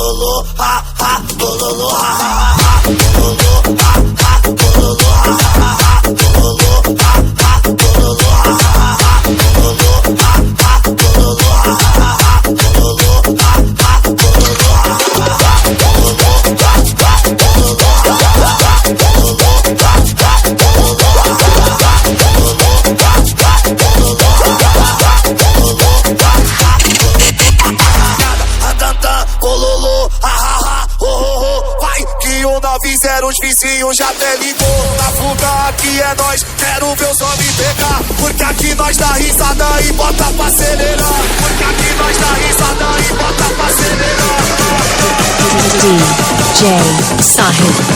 bololô, ha ha, bololô, ha ha ha, bololô, ha ha, bololô, ha ha ha, bololô, ha ha, bololô, ha ha ha, bololô, ha ha, bololô, ha ha ha, bololô, ha ha, bololô, ha ha ha, bololô, ha ha, bololô, ha ha ha, bololô, ha ha, bololô, ha ha ha, bololô, ha ha, bololô, ha ha ha, Atantã, cololô, ha ha ha, ho ho ho. Vai que o 90 os vizinhos já até ligou. Na fuga aqui é nós, quero ver o som me pegar. Porque aqui nós dá risada e bota pra acelerar. Porque aqui nós dá risada e bota pra acelerar. DJ Sahib.